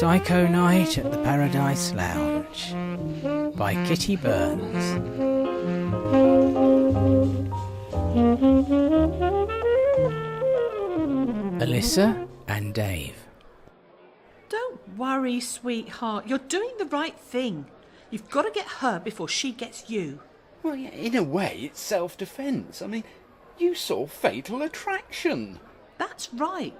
Psycho Night at the Paradise Lounge by Kitty Burns. Alyssa and Dave. Don't worry, sweetheart. You're doing the right thing. You've got to get her before she gets you. Well, yeah, in a way, it's self-defence. I mean, you saw Fatal Attraction. That's right.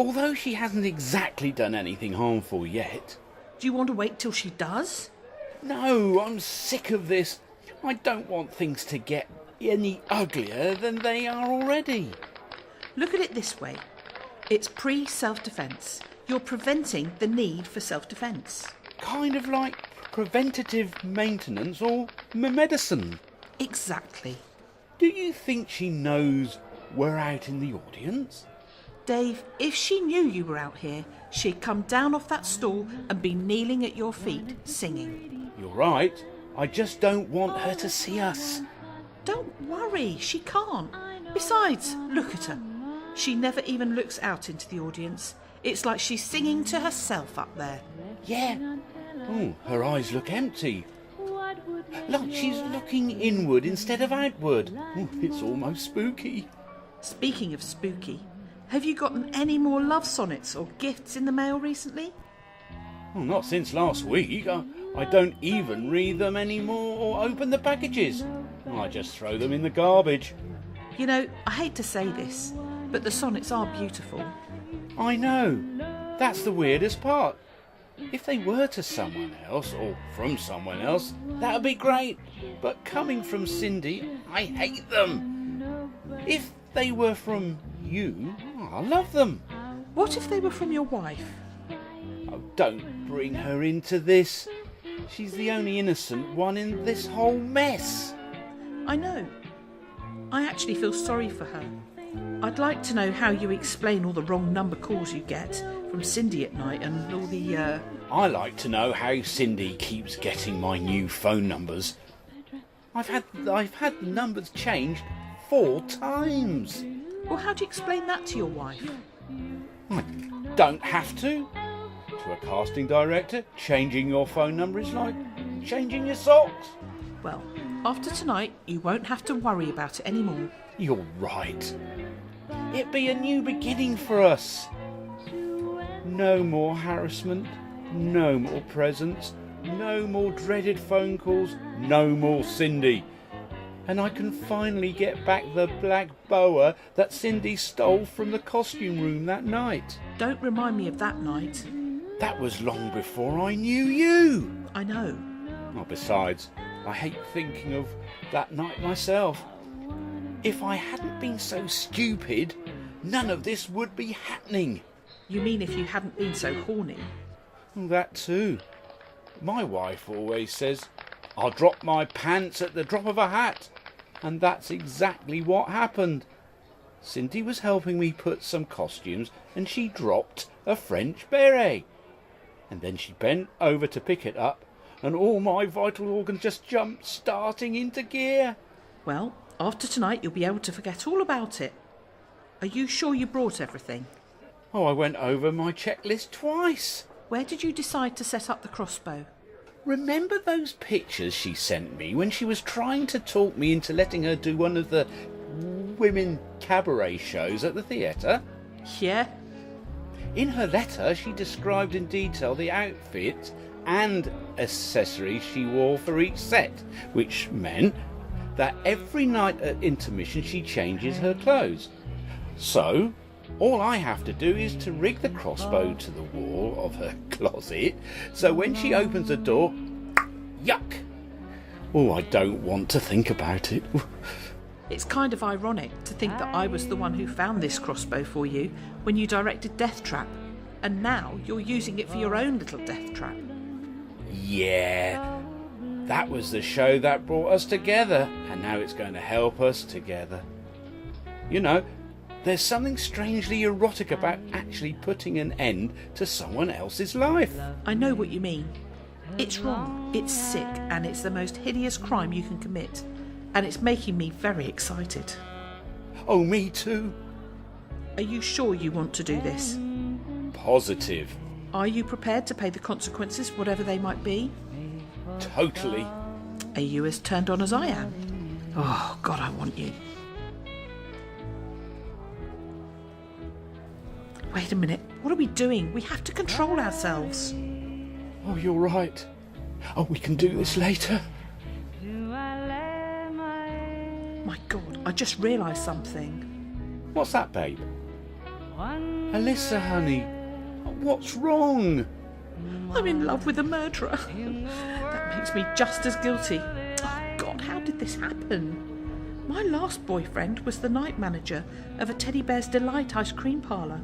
Although she hasn't exactly done anything harmful yet. Do you want to wait till she does? No, I'm sick of this. I don't want things to get any uglier than they are already. Look at it this way. It's pre-self-defence. You're preventing the need for self-defence. Kind of like preventative maintenance or medicine. Exactly. Do you think she knows we're out in the audience? Dave, if she knew you were out here, she'd come down off that stool and be kneeling at your feet, singing. You're right. I just don't want her to see us. Don't worry, she can't. Besides, look at her. She never even looks out into the audience. It's like she's singing to herself up there. Yeah. Oh, her eyes look empty. Like she's looking inward instead of outward. Oh, it's almost spooky. Speaking of spooky, have you gotten any more love sonnets or gifts in the mail recently? Well, not since last week. I don't even read them anymore or open the packages. I just throw them in the garbage. You know, I hate to say this, but the sonnets are beautiful. I know. That's the weirdest part. If they were to someone else, or from someone else, that would be great. But coming from Cindy, I hate them. If they were from you, I love them. What if they were from your wife? Oh, don't bring her into this. She's the only innocent one in this whole mess. I know. I actually feel sorry for her. I'd like to know how you explain all the wrong number calls you get from Cindy at night and all the, I like to know how Cindy keeps getting my new phone numbers. I've had the numbers changed 4 times. Well, how do you explain that to your wife? I don't have to. To a casting director, changing your phone number is like changing your socks. Well, after tonight, you won't have to worry about it anymore. You're right. It'd be a new beginning for us. No more harassment, no more presents, no more dreaded phone calls, no more Cindy. And I can finally get back the black boa that Cindy stole from the costume room that night. Don't remind me of that night. That was long before I knew you. I know. Oh, besides, I hate thinking of that night myself. If I hadn't been so stupid, none of this would be happening. You mean if you hadn't been so horny? That too. My wife always says, I'll drop my pants at the drop of a hat. And that's exactly what happened. Cindy was helping me put some costumes and she dropped a French beret. And then she bent over to pick it up and all my vital organs just jumped starting into gear. Well, after tonight you'll be able to forget all about it. Are you sure you brought everything? Oh, I went over my checklist twice. Where did you decide to set up the crossbow? Remember those pictures she sent me when she was trying to talk me into letting her do one of the women cabaret shows at the theatre? Yeah. In her letter, she described in detail the outfit and accessories she wore for each set, which meant that every night at intermission she changes her clothes. So, all I have to do is to rig the crossbow to the wall of her closet, so when she opens the door, yuck! Oh, I don't want to think about it. It's kind of ironic to think that I was the one who found this crossbow for you when you directed Death Trap, and now you're using it for your own little death trap. Yeah, that was the show that brought us together, and now it's going to help us together. You know, there's something strangely erotic about actually putting an end to someone else's life. I know what you mean. It's wrong, it's sick, and it's the most hideous crime you can commit. And it's making me very excited. Oh, me too. Are you sure you want to do this? Positive. Are you prepared to pay the consequences, whatever they might be? Totally. Are you as turned on as I am? Oh, God, I want you. Wait a minute. What are we doing? We have to control ourselves. Oh, you're right. Oh, we can do this later. My God, I just realised something. What's that, babe? Alyssa, honey. What's wrong? I'm in love with a murderer. That makes me just as guilty. Oh, God, how did this happen? My last boyfriend was the night manager of a Teddy Bear's Delight ice cream parlour.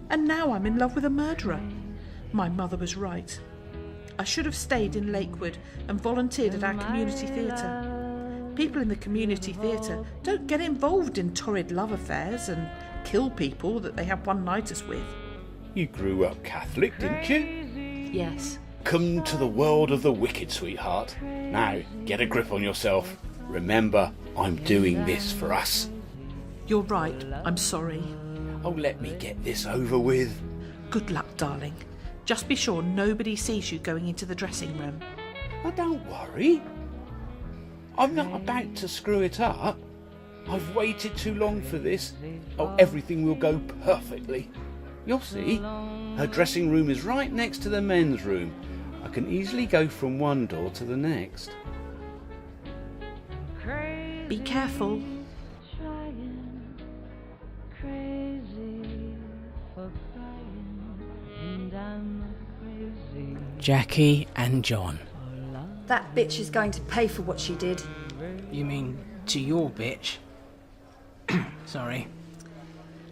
And now I'm in love with a murderer. My mother was right. I should have stayed in Lakewood and volunteered at our community theatre. People in the community theatre don't get involved in torrid love affairs and kill people that they have one-nighters with. You grew up Catholic, didn't you? Yes. Come to the world of the wicked, sweetheart. Now, get a grip on yourself. Remember, I'm doing this for us. You're right. I'm sorry. Oh, let me get this over with. Good luck, darling. Just be sure nobody sees you going into the dressing room. Oh, don't worry. I'm not about to screw it up. I've waited too long for this. Oh, everything will go perfectly. You'll see. Her dressing room is right next to the men's room. I can easily go from one door to the next. Be careful. Jackie and John. That bitch is going to pay for what she did. You mean to your bitch? Sorry.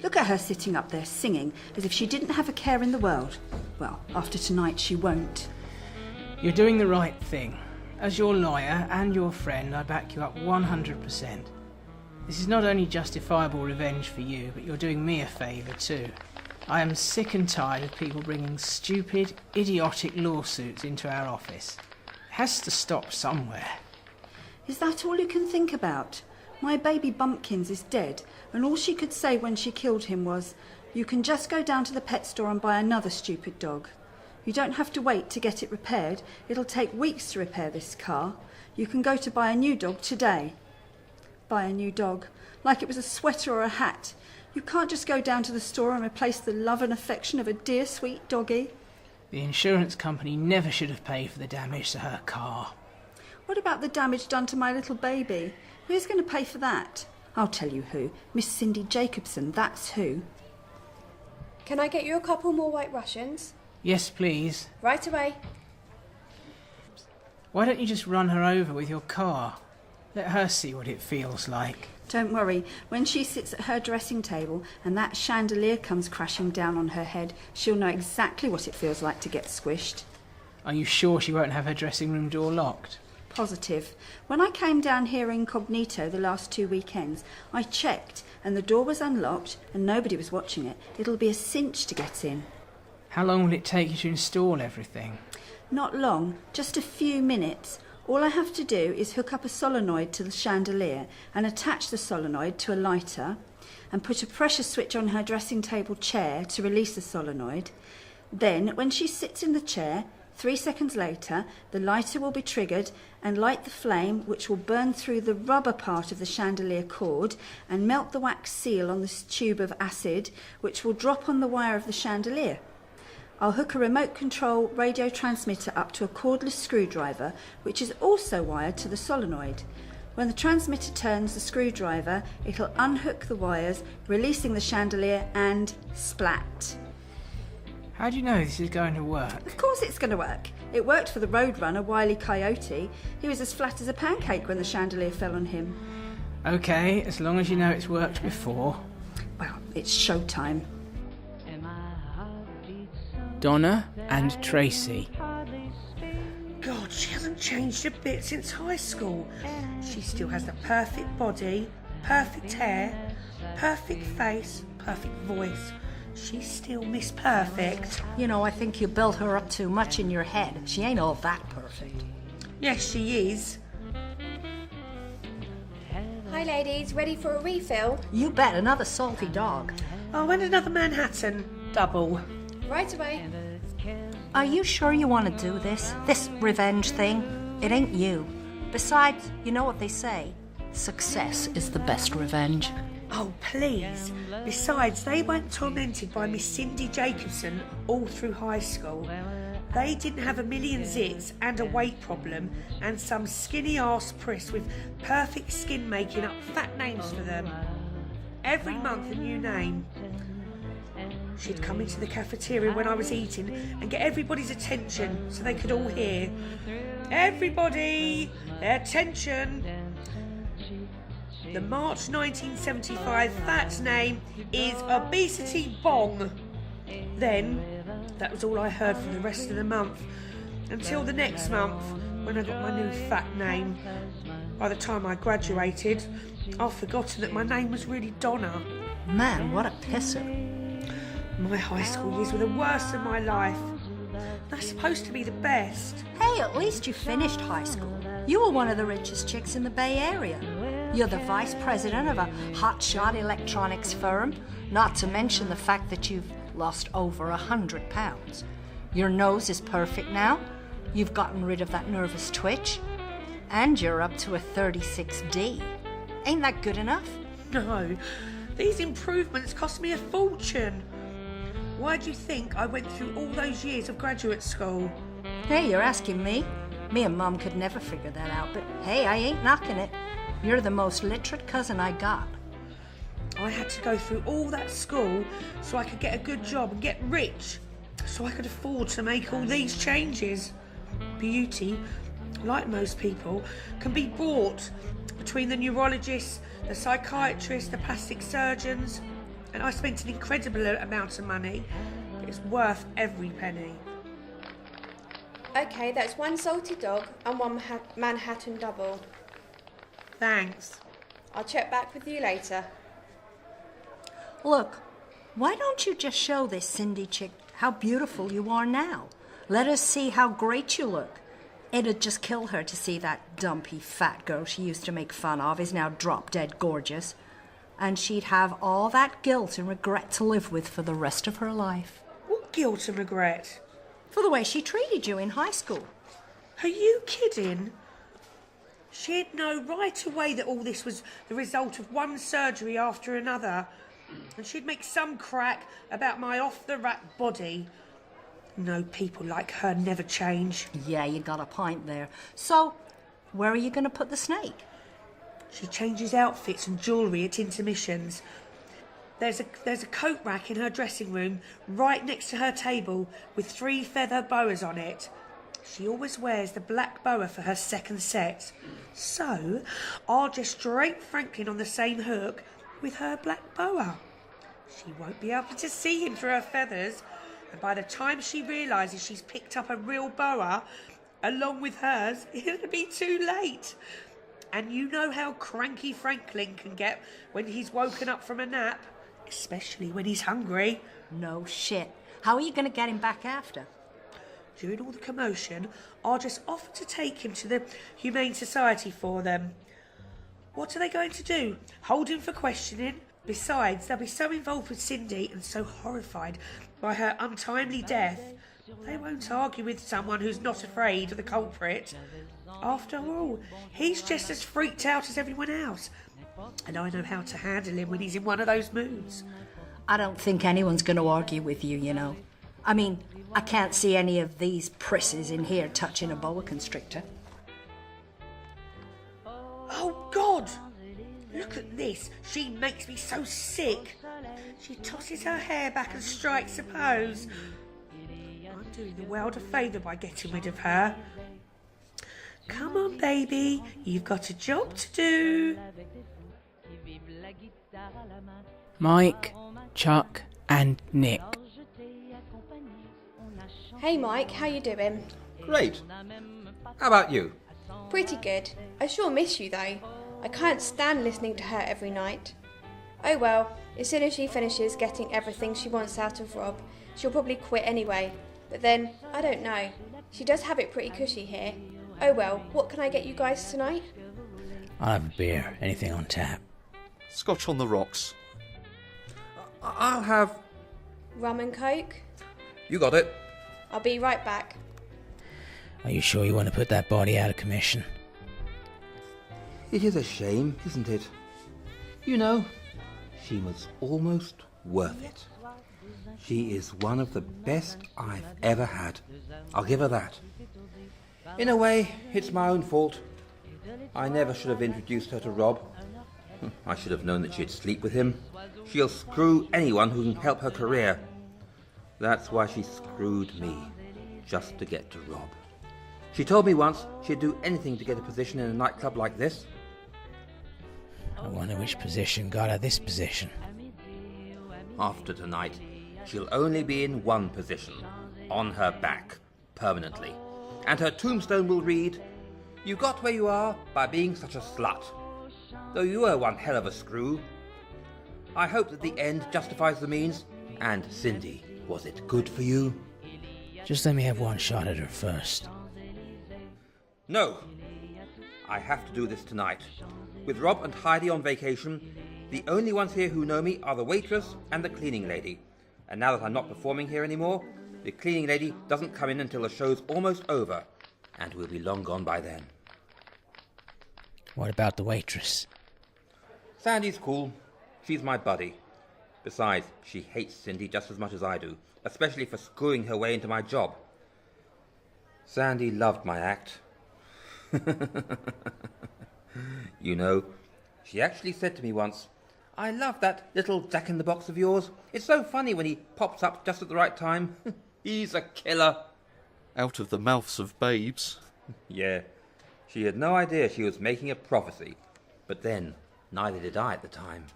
Look at her sitting up there singing as if she didn't have a care in the world. Well, after tonight she won't. You're doing the right thing. As your lawyer and your friend, I back you up 100%. This is not only justifiable revenge for you, but you're doing me a favour too. I am sick and tired of people bringing stupid, idiotic lawsuits into our office. It has to stop somewhere. Is that all you can think about? My baby Bumpkins is dead, and all she could say when she killed him was, "You can just go down to the pet store and buy another stupid dog. You don't have to wait to get it repaired. It'll take weeks to repair this car. You can go to buy a new dog today." Buy a new dog, like it was a sweater or a hat. You can't just go down to the store and replace the love and affection of a dear sweet doggy. The insurance company never should have paid for the damage to her car. What about the damage done to my little baby? Who's going to pay for that? I'll tell you who. Miss Cindy Jacobson, that's who. Can I get you a couple more White Russians? Yes, please. Right away. Why don't you just run her over with your car? Let her see what it feels like. Don't worry, when she sits at her dressing table and that chandelier comes crashing down on her head, she'll know exactly what it feels like to get squished. Are you sure she won't have her dressing room door locked? Positive. When I came down here incognito the last 2 weekends, I checked and the door was unlocked and nobody was watching it. It'll be a cinch to get in. How long will it take you to install everything? Not long, just a few minutes. All I have to do is hook up a solenoid to the chandelier and attach the solenoid to a lighter and put a pressure switch on her dressing table chair to release the solenoid. Then, when she sits in the chair, 3 seconds later, the lighter will be triggered and light the flame, which will burn through the rubber part of the chandelier cord and melt the wax seal on this tube of acid, which will drop on the wire of the chandelier. I'll hook a remote control radio transmitter up to a cordless screwdriver, which is also wired to the solenoid. When the transmitter turns the screwdriver, it'll unhook the wires, releasing the chandelier, and splat. How do you know this is going to work? Of course it's going to work. It worked for the roadrunner, Wile E. Coyote. He was as flat as a pancake when the chandelier fell on him. Okay, as long as you know it's worked before. Well, it's showtime. Donna and Tracy. God, she hasn't changed a bit since high school. She still has the perfect body, perfect hair, perfect face, perfect voice. She's still Miss Perfect. You know, I think you built her up too much in your head. She ain't all that perfect. Yes, she is. Hi ladies, ready for a refill? You bet, another salty dog. Oh, and another Manhattan. Double. Right away. Are you sure you want to do this? This revenge thing? It ain't you. Besides, you know what they say. Success is the best revenge. Oh, please. Besides, they weren't tormented by Miss Cindy Jacobson all through high school. They didn't have a million zits and a weight problem and some skinny arse priss with perfect skin making up fat names for them. Every month a new name. She'd come into the cafeteria when I was eating and get everybody's attention so they could all hear. Everybody, attention. The March 1975 fat's name is Obesity Bong. Then, that was all I heard for the rest of the month. Until the next month, when I got my new fat name. By the time I graduated, I'd forgotten that my name was really Donna. Man, what a pisser. My high school years were the worst of my life. They're supposed to be the best. Hey, at least you finished high school. You were one of the richest chicks in the Bay Area. You're the vice president of a hotshot electronics firm, not to mention the fact that you've lost over 100 pounds. Your nose is perfect now. You've gotten rid of that nervous twitch. And you're up to a 36D. Ain't that good enough? No, these improvements cost me a fortune. Why do you think I went through all those years of graduate school? Hey, you're asking me? Me and Mum could never figure that out, but hey, I ain't knocking it. You're the most literate cousin I got. I had to go through all that school so I could get a good job and get rich, so I could afford to make all these changes. Beauty, like most people, can be bought between the neurologists, the psychiatrists, the plastic surgeons, and I spent an incredible amount of money, but it's worth every penny. Okay, that's one salty dog and one Manhattan double. Thanks. I'll check back with you later. Look, why don't you just show this Cindy chick how beautiful you are now? Let us see how great you look. It'd just kill her to see that dumpy fat girl she used to make fun of is now drop-dead gorgeous. And she'd have all that guilt and regret to live with for the rest of her life. What guilt and regret? For the way she treated you in high school. Are you kidding? She'd know right away that all this was the result of one surgery after another. And she'd make some crack about my off-the-rack body. No, people like her never change. Yeah, you got a point there. So, where are you going to put the snake? She changes outfits and jewellery at intermissions. There's a coat rack in her dressing room right next to her table with 3 feather boas on it. She always wears the black boa for her second set. So, I'll just drape Franklin on the same hook with her black boa. She won't be able to see him through her feathers, and by the time she realises she's picked up a real boa along with hers, it'll be too late. And you know how cranky Franklin can get when he's woken up from a nap, especially when he's hungry. No shit. How are you going to get him back after? During all the commotion, I'll just offer to take him to the Humane Society for them. What are they going to do? Hold him for questioning? Besides, they'll be so involved with Cindy and so horrified by her untimely death, they won't argue with someone who's not afraid of the culprit. After all, he's just as freaked out as everyone else, and I know how to handle him when he's in one of those moods. I don't think anyone's going to argue with you, you know. I mean, I can't see any of these prisses in here touching a boa constrictor. Oh, God! Look at this. She makes me so sick. She tosses her hair back and strikes a pose. I'm doing the world a favour by getting rid of her. Come on, baby. You've got a job to do. Mike, Chuck, and Nick. Hey Mike, how you doing? Great. How about you? Pretty good. I sure miss you though. I can't stand listening to her every night. Oh well, as soon as she finishes getting everything she wants out of Rob, she'll probably quit anyway. But then, I don't know. She does have it pretty cushy here. Oh well, what can I get you guys tonight? I'll have a beer. Anything on tap. Scotch on the rocks. I'll have... Rum and Coke? You got it. I'll be right back. Are you sure you want to put that body out of commission? It is a shame, isn't it? You know, she was almost worth it. She is one of the best I've ever had. I'll give her that. In a way, it's my own fault. I never should have introduced her to Rob. I should have known that she'd sleep with him. She'll screw anyone who can help her career. That's why she screwed me, just to get to Rob. She told me once she'd do anything to get a position in a nightclub like this. I wonder which position got her this position. After tonight, she'll only be in one position, on her back, permanently. And her tombstone will read, "You got where you are by being such a slut. Though you were one hell of a screw. I hope that the end justifies the means. And Cindy, was it good for you?" Just let me have one shot at her first. No. I have to do this tonight. With Rob and Heidi on vacation, the only ones here who know me are the waitress and the cleaning lady. And now that I'm not performing here anymore, the cleaning lady doesn't come in until the show's almost over, and we'll be long gone by then. What about the waitress? Sandy's cool. She's my buddy. Besides, she hates Cindy just as much as I do, especially for screwing her way into my job. Sandy loved my act. You know, she actually said to me once, "I love that little Jack-in-the-Box of yours. It's so funny when he pops up just at the right time. He's a killer." Out of the mouths of babes. Yeah, she had no idea she was making a prophecy. But then, neither did I at the time.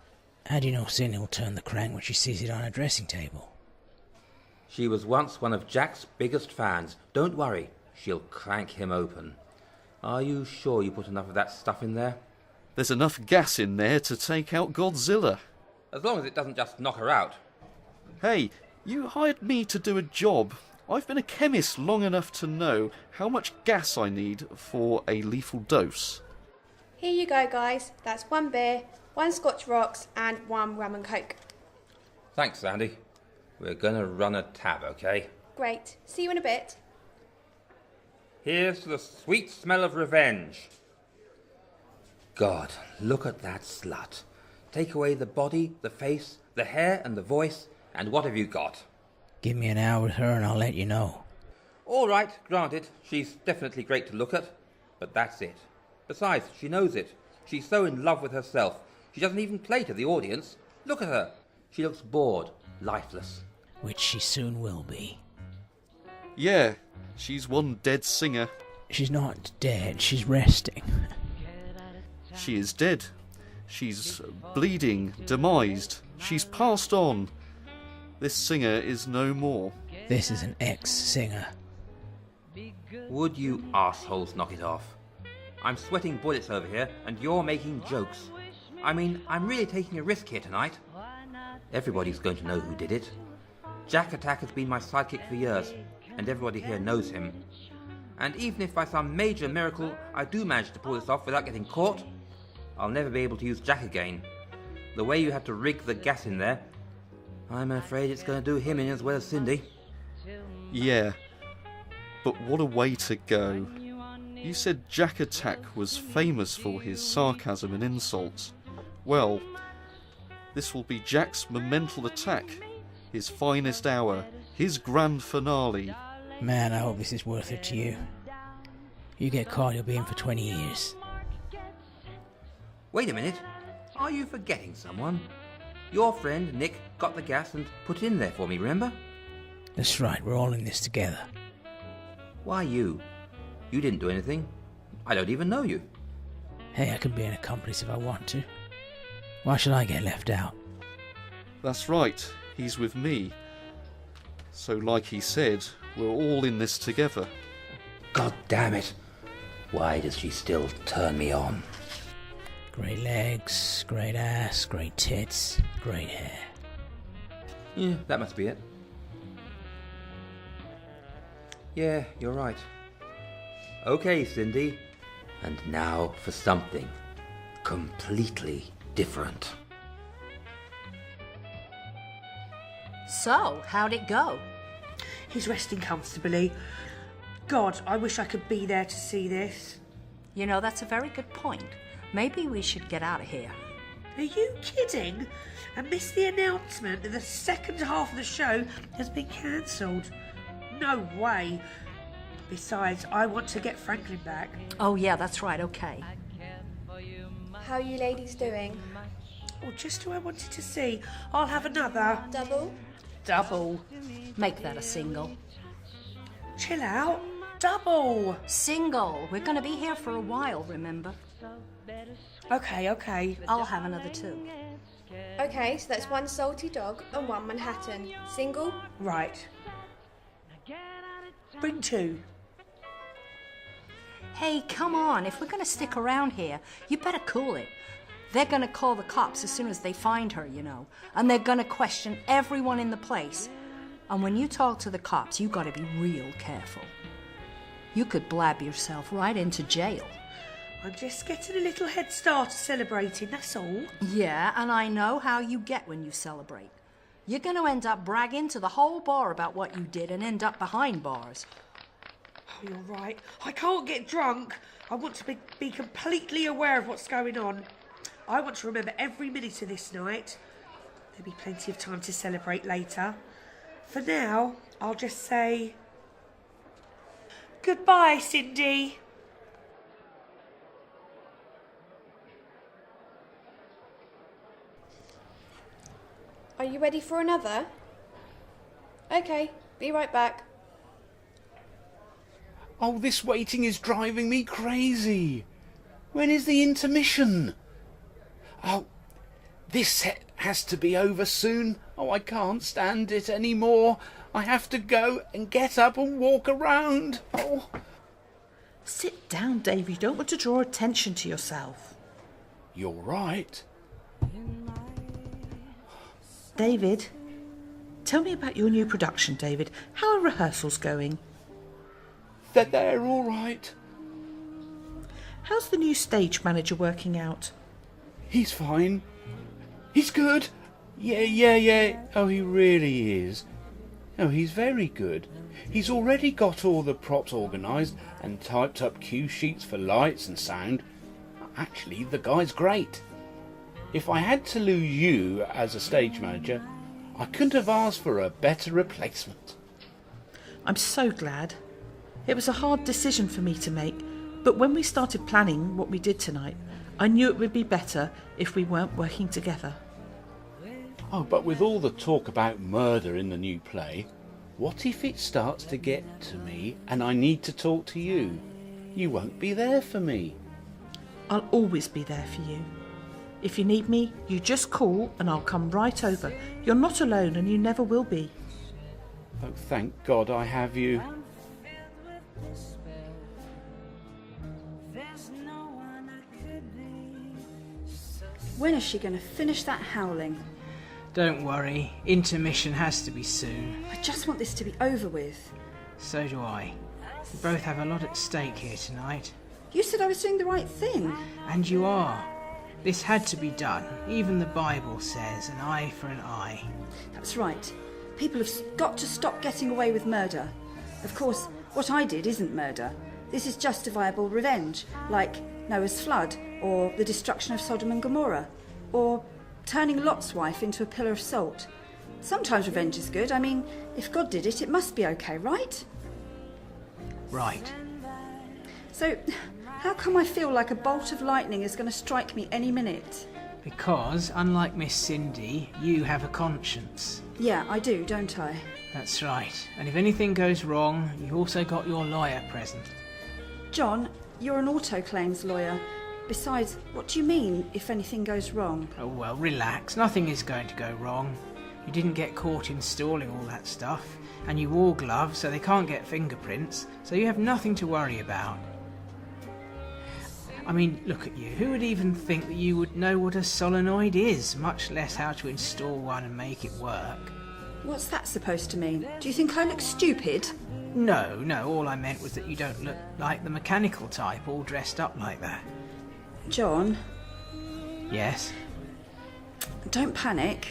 How do you know Cindy will turn the crank when she sees it on her dressing table? She was once one of Jack's biggest fans. Don't worry, she'll crank him open. Are you sure you put enough of that stuff in there? There's enough gas in there to take out Godzilla. As long as it doesn't just knock her out. Hey, you hired me to do a job. I've been a chemist long enough to know how much gas I need for a lethal dose. Here you go, guys. That's 1 beer, 1 Scotch Rocks, and 1 rum and coke. Thanks, Sandy. We're gonna run a tab, okay? Great. See you in a bit. Here's to the sweet smell of revenge. God, look at that slut. Take away the body, the face, the hair and the voice, and what have you got? Give me an hour with her and I'll let you know. All right, granted, she's definitely great to look at, but that's it. Besides, she knows it. She's so in love with herself. She doesn't even play to the audience. Look at her. She looks bored, lifeless. Which she soon will be. Yeah, she's one dead singer. She's not dead, she's resting. She is dead. She's bleeding, demised. She's passed on. This singer is no more. This is an ex-singer. Would you assholes knock it off? I'm sweating bullets over here, and you're making jokes. I mean, I'm really taking a risk here tonight. Everybody's going to know who did it. Jack Attack has been my sidekick for years, and everybody here knows him. And even if by some major miracle I do manage to pull this off without getting caught, I'll never be able to use Jack again. The way you had to rig the gas in there, I'm afraid it's going to do him in as well as Cindy. Yeah, but what a way to go. You said Jack Attack was famous for his sarcasm and insults. Well, this will be Jack's momental attack, his finest hour, his grand finale. Man, I hope this is worth it to you. You get caught, you'll be in for 20 years. Wait a minute. Are you forgetting someone? Your friend Nick got the gas and put it in there for me, remember? That's right, we're all in this together. Why you? You didn't do anything. I don't even know you. Hey, I can be an accomplice if I want to. Why should I get left out? That's right, he's with me. So like he said, we're all in this together. God damn it. Why does she still turn me on? Great legs, great ass, great tits, great hair. Yeah, that must be it. Yeah, you're right. Okay, Cindy. And now for something completely different. So, how'd it go? He's resting comfortably. God, I wish I could be there to see this. You know, that's a very good point. Maybe we should get out of here. Are you kidding? I missed the announcement that the second half of the show has been cancelled. No way. Besides, I want to get Franklin back. Oh, yeah, that's right, okay. How are you ladies doing? Oh, just who I wanted to see. I'll have another. Double? Double. Make that a single. Chill out. Double. Single. We're going to be here for a while, remember? Okay. I'll have another too. Okay, so that's one salty dog and one Manhattan. Single? Right. Bring two. Hey, come on. If we're going to stick around here, you better cool it. They're going to call the cops as soon as they find her, you know. And they're going to question everyone in the place. And when you talk to the cops, you got to be real careful. You could blab yourself right into jail. I'm just getting a little head start celebrating, that's all. Yeah, and I know how you get when you celebrate. You're going to end up bragging to the whole bar about what you did and end up behind bars. Oh, you're right. I can't get drunk. I want to be completely aware of what's going on. I want to remember every minute of this night. There'll be plenty of time to celebrate later. For now, I'll just say... Goodbye, Cindy. Are you ready for another? Okay, be right back. Oh, this waiting is driving me crazy. When is the intermission? Oh, this set has to be over soon. Oh, I can't stand it anymore. I have to go and get up and walk around. Oh. Sit down, Dave. You don't want to draw attention to yourself. You're right. David, tell me about your new production, David. How are rehearsals going? They're all right. How's the new stage manager working out? He's fine. He's good. Yeah. Oh, he really is. Oh, he's very good. He's already got all the props organised and typed up cue sheets for lights and sound. Actually, the guy's great. If I had to lose you as a stage manager, I couldn't have asked for a better replacement. I'm so glad. It was a hard decision for me to make, but when we started planning what we did tonight, I knew it would be better if we weren't working together. Oh, but with all the talk about murder in the new play, what if it starts to get to me and I need to talk to you? You won't be there for me. I'll always be there for you. If you need me, you just call and I'll come right over. You're not alone and you never will be. Oh, thank God I have you. When is she going to finish that howling? Don't worry, intermission has to be soon. I just want this to be over with. So do I. We both have a lot at stake here tonight. You said I was doing the right thing. And you are. This had to be done. Even the Bible says an eye for an eye. That's right. People have got to stop getting away with murder. Of course, what I did isn't murder. This is justifiable revenge, like Noah's flood, or the destruction of Sodom and Gomorrah, or turning Lot's wife into a pillar of salt. Sometimes revenge is good. I mean, if God did it, it must be okay, right? Right. So, how come I feel like a bolt of lightning is going to strike me any minute? Because, unlike Miss Cindy, you have a conscience. Yeah, I do, don't I? That's right. And if anything goes wrong, you've also got your lawyer present. John, you're an auto claims lawyer. Besides, what do you mean, if anything goes wrong? Oh, well, relax. Nothing is going to go wrong. You didn't get caught installing all that stuff, and you wore gloves so they can't get fingerprints, so you have nothing to worry about. I mean, look at you. Who would even think that you would know what a solenoid is, much less how to install one and make it work? What's that supposed to mean? Do you think I look stupid? No, all I meant was that you don't look like the mechanical type, all dressed up like that. John? Yes? Don't panic.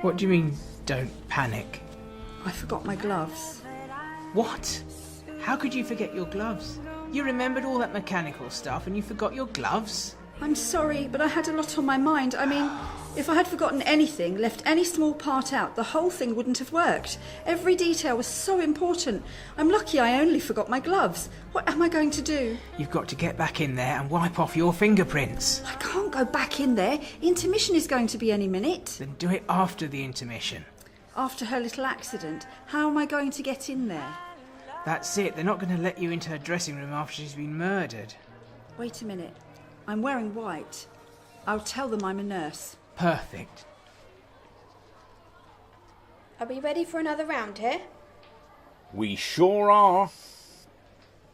What do you mean, don't panic? I forgot my gloves. What? How could you forget your gloves? You remembered all that mechanical stuff and you forgot your gloves? I'm sorry, but I had a lot on my mind. I mean, if I had forgotten anything, left any small part out, the whole thing wouldn't have worked. Every detail was so important. I'm lucky I only forgot my gloves. What am I going to do? You've got to get back in there and wipe off your fingerprints. I can't go back in there. Intermission is going to be any minute. Then do it after the intermission. After her little accident, how am I going to get in there? That's it. They're not going to let you into her dressing room after she's been murdered. Wait a minute. I'm wearing white. I'll tell them I'm a nurse. Perfect. Are we ready for another round here? We sure are.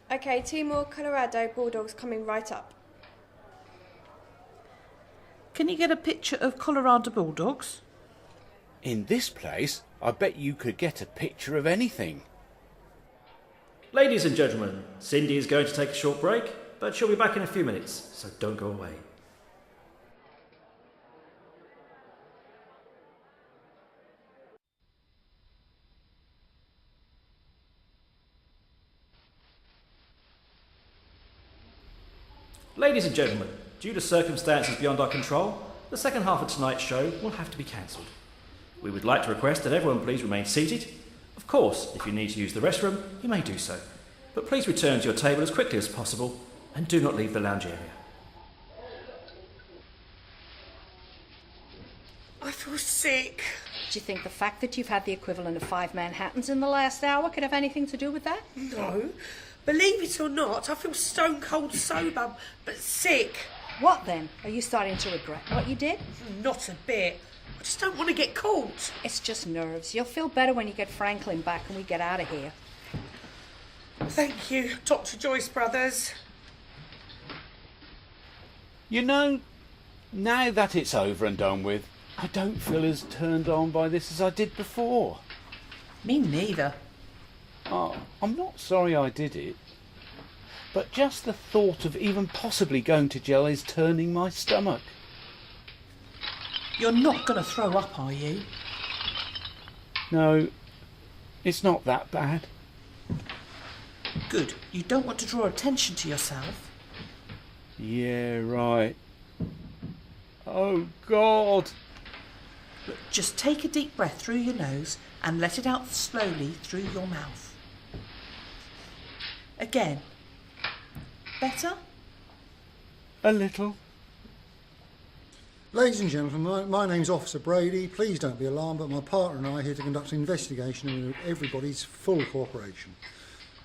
Okay, 2 more Colorado Bulldogs coming right up. Can you get a picture of Colorado Bulldogs? In this place, I bet you could get a picture of anything. Ladies and gentlemen, Cindy is going to take a short break, but she'll be back in a few minutes, so don't go away. Ladies and gentlemen, due to circumstances beyond our control, the second half of tonight's show will have to be cancelled. We would like to request that everyone please remain seated. Of course, if you need to use the restroom, you may do so. But please return to your table as quickly as possible and do not leave the lounge area. I feel sick. Do you think the fact that you've had the equivalent of 5 Manhattans in the last hour could have anything to do with that? No. Believe it or not, I feel stone cold sober, but sick. What then? Are you starting to regret what you did? Not a bit. I just don't want to get caught. It's just nerves. You'll feel better when you get Franklin back and we get out of here. Thank you, Dr. Joyce Brothers. You know, now that it's over and done with, I don't feel as turned on by this as I did before. Me neither. Oh, I'm not sorry I did it. But just the thought of even possibly going to jail is turning my stomach. You're not going to throw up, are you? No, it's not that bad. Good. You don't want to draw attention to yourself. Yeah, right. Oh, God. Look, just take a deep breath through your nose and let it out slowly through your mouth. Again. Better? A little. Ladies and gentlemen, my name's Officer Brady. Please don't be alarmed, but my partner and I are here to conduct an investigation and we need everybody's full cooperation.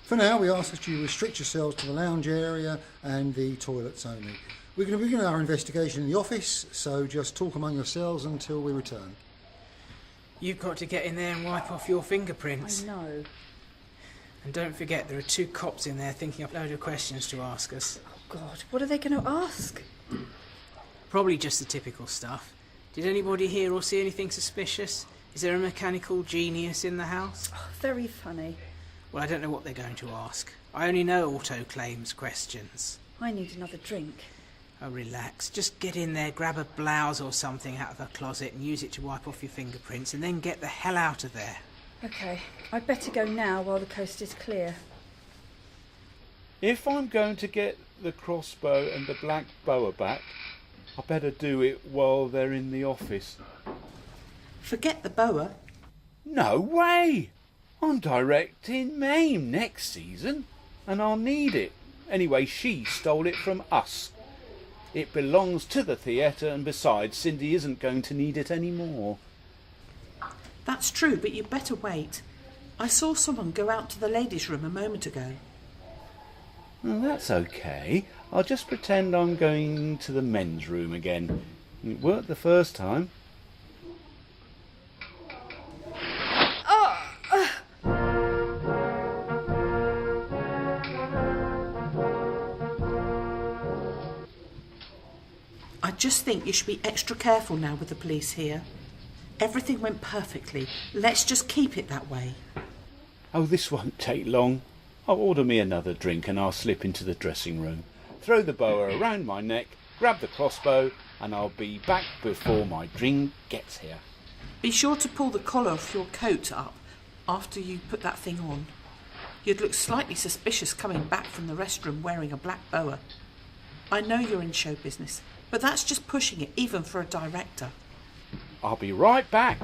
For now, we ask that you restrict yourselves to the lounge area and the toilets only. We're going to begin our investigation in the office, so just talk among yourselves until we return. You've got to get in there and wipe off your fingerprints. I know. And don't forget, there are 2 cops in there thinking up a load of questions to ask us. Oh, God, what are they going to ask? Probably just the typical stuff. Did anybody hear or see anything suspicious? Is there a mechanical genius in the house? Oh, very funny. Well, I don't know what they're going to ask. I only know auto-claims questions. I need another drink. Oh, relax. Just get in there, grab a blouse or something out of her closet and use it to wipe off your fingerprints and then get the hell out of there. OK, I'd better go now while the coast is clear. If I'm going to get the crossbow and the black boa back, I better do it while they're in the office. Forget the boa. No way! I'm directing MAME next season, and I'll need it. Anyway, she stole it from us. It belongs to the theatre, and besides, Cindy isn't going to need it anymore. That's true, but you'd better wait. I saw someone go out to the ladies' room a moment ago. Well, that's okay. I'll just pretend I'm going to the men's room again. It worked the first time. I just think you should be extra careful now with the police here. Everything went perfectly. Let's just keep it that way. Oh, this won't take long. I'll order me another drink and I'll slip into the dressing room, throw the boa around my neck, grab the crossbow, and I'll be back before my drink gets here. Be sure to pull the collar off your coat up. after you put that thing on. You'd look slightly suspicious coming back from the restroom wearing a black boa. I know you're in show business, but that's just pushing it, even for a director. I'll be right back.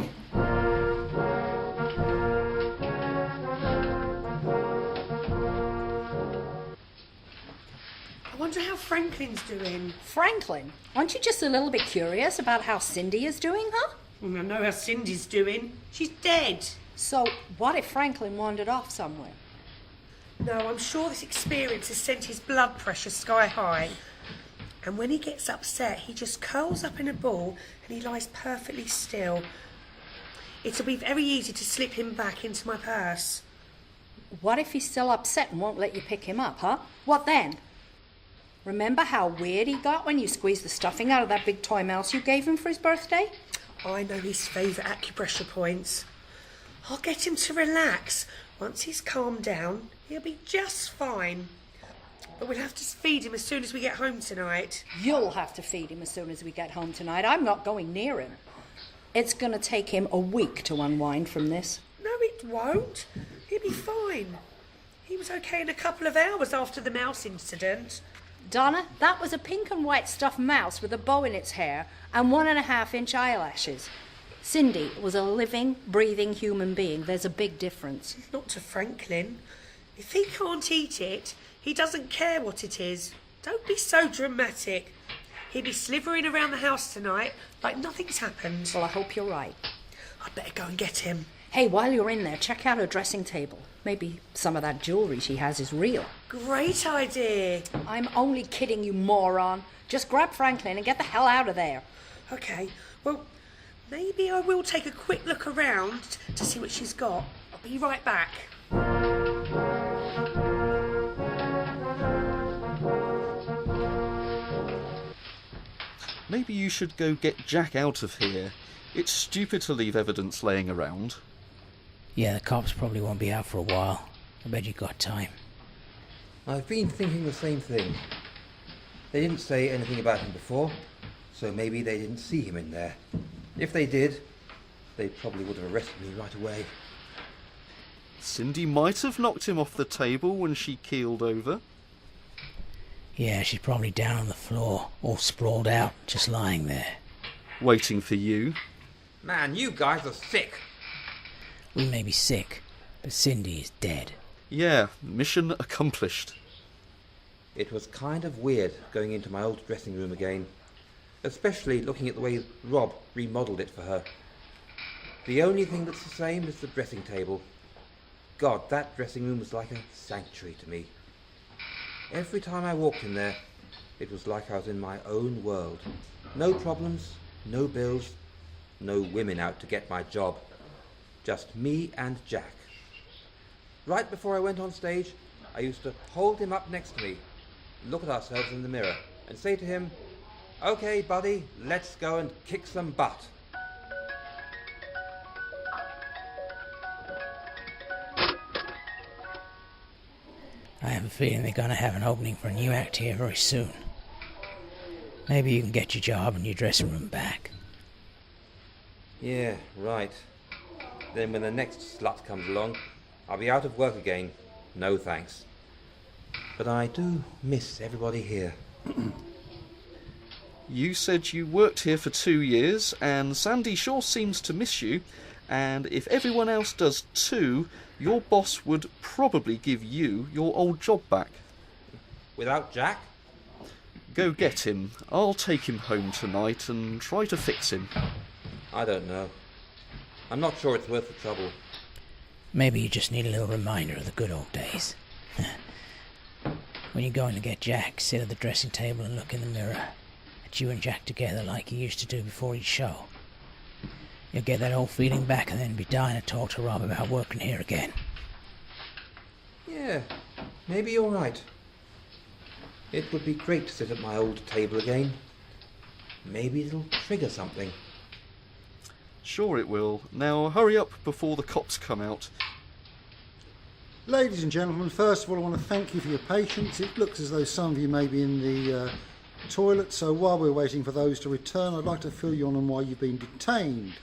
I wonder how Franklin's doing. Franklin, aren't you just a little bit curious about how Cindy is doing, huh? I know how Cindy's doing. She's dead. So, what if Franklin wandered off somewhere? No, I'm sure this experience has sent his blood pressure sky high. And when he gets upset, he just curls up in a ball and he lies perfectly still. It'll be very easy to slip him back into my purse. What if he's still upset and won't let you pick him up, huh? What then? Remember how weird he got when you squeezed the stuffing out of that big toy mouse you gave him for his birthday? I know his favourite acupressure points. I'll get him to relax. Once he's calmed down, he'll be just fine. But we'll have to feed him as soon as we get home tonight. You'll have to feed him as soon as we get home tonight. I'm not going near him. It's going to take him a week to unwind from this. No, it won't. He'll be fine. He was okay in a couple of hours after the mouse incident. Donna, that was a pink and white stuffed mouse with a bow in its hair and 1.5-inch eyelashes. Cindy was a living, breathing human being. There's a big difference. Not to Franklin. If he can't eat it, he doesn't care what it is. Don't be so dramatic. He'll be slithering around the house tonight like nothing's happened. Well, I hope you're right. I'd better go and get him. Hey, while you're in there, check out her dressing table. Maybe some of that jewellery she has is real. Great idea. I'm only kidding, you moron. Just grab Franklin and get the hell out of there. OK, well, maybe I will take a quick look around to see what she's got. I'll be right back. Maybe you should go get Jack out of here. It's stupid to leave evidence laying around. Yeah, the cops probably won't be out for a while. I bet you got time. I've been thinking the same thing. They didn't say anything about him before, so maybe they didn't see him in there. If they did, they probably would have arrested me right away. Cindy might have knocked him off the table when she keeled over. Yeah, she's probably down on the floor, all sprawled out, just lying there. Waiting for you. Man, you guys are sick. We may be sick, but Cindy is dead. Yeah, mission accomplished. It was kind of weird going into my old dressing room again, especially looking at the way Rob remodelled it for her. The only thing that's the same is the dressing table. God, that dressing room was like a sanctuary to me. Every time I walked in there, it was like I was in my own world. No problems, no bills, no women out to get my job. Just me and Jack. Right before I went on stage, I used to hold him up next to me, look at ourselves in the mirror, and say to him, "Okay, buddy, let's go and kick some butt." I have a feeling they're going to have an opening for a new act here very soon. Maybe you can get your job and your dressing room back. Yeah, right. Then when the next slut comes along, I'll be out of work again. No thanks. But I do miss everybody here. You said you worked here for 2 years, and Sandy sure seems to miss you, and if everyone else does too, your boss would probably give you your old job back. Without Jack? Go get him. I'll take him home tonight and try to fix him. I don't know. I'm not sure it's worth the trouble. Maybe you just need a little reminder of the good old days. When you're going to get Jack, sit at the dressing table and look in the mirror at you and Jack together like you used to do before each show. You'll get that old feeling back and then be dying to talk to Rob about working here again. Yeah, maybe you're right. It would be great to sit at my old table again. Maybe it'll trigger something. Sure it will. Now hurry up before the cops come out. Ladies and gentlemen, first of all I want to thank you for your patience. It looks as though some of you may be in the toilet, so while we're waiting for those to return, I'd like to fill you on why you've been detained.